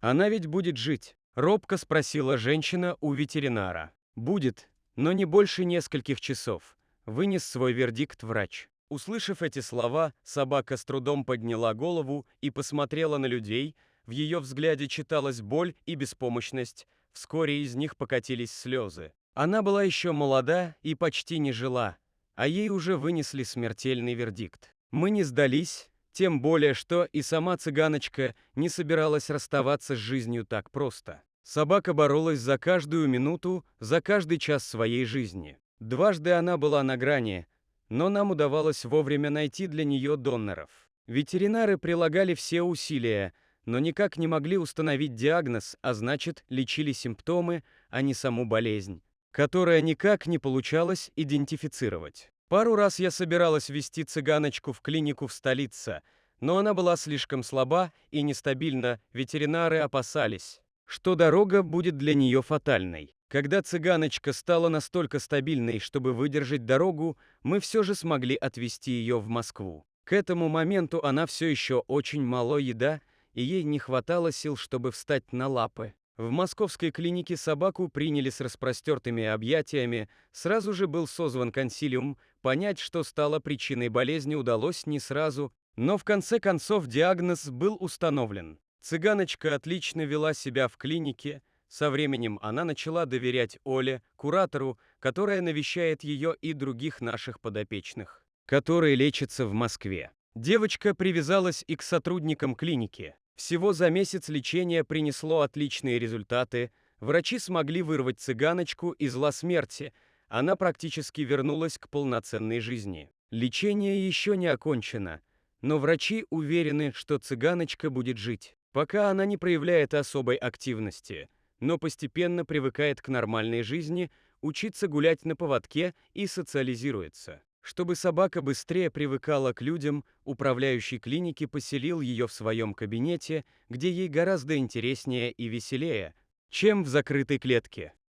Она ведь будет жить? Робко спросила женщина у ветеринара. Будет, но не больше нескольких часов. Вынес свой вердикт врач. Услышав эти слова, собака с трудом подняла голову и посмотрела на людей. В ее взгляде читалась боль и беспомощность. Вскоре из них покатились слезы. Она была еще молода и почти не жила, а ей уже вынесли смертельный вердикт. Мы не сдались, тем более что и сама цыганочка не собиралась расставаться с жизнью так просто. Собака боролась за каждую минуту, за каждый час своей жизни. Дважды она была на грани, но нам удавалось вовремя найти для нее доноров. Ветеринары прилагали все усилия, но никак не могли установить диагноз, а значит, лечили симптомы, а не саму болезнь, которая никак не получалось идентифицировать. Пару раз я собиралась везти цыганочку в клинику в столице, но она была слишком слаба и нестабильна, ветеринары опасались, что дорога будет для нее фатальной. Когда цыганочка стала настолько стабильной, чтобы выдержать дорогу, мы все же смогли отвезти ее в Москву. К этому моменту она все еще очень мало еда, и ей не хватало сил, чтобы встать на лапы. В московской клинике собаку приняли с распростертыми объятиями, сразу же был созван консилиум, понять, что стало причиной болезни, удалось не сразу, но в конце концов диагноз был установлен. Цыганочка отлично вела себя в клинике, со временем она начала доверять Оле, куратору, которая навещает ее и других наших подопечных, которые лечатся в Москве. Девочка привязалась и к сотрудникам клиники. Всего за месяц лечение принесло отличные результаты, врачи смогли вырвать цыганочку из зла смерти, она практически вернулась к полноценной жизни. Лечение еще не окончено, но врачи уверены, что цыганочка будет жить, пока она не проявляет особой активности, но постепенно привыкает к нормальной жизни, учится гулять на поводке и социализируется. Чтобы собака быстрее привыкала к людям, управляющий клиники поселил ее в своем кабинете, где ей гораздо интереснее и веселее, чем в закрытой клетке.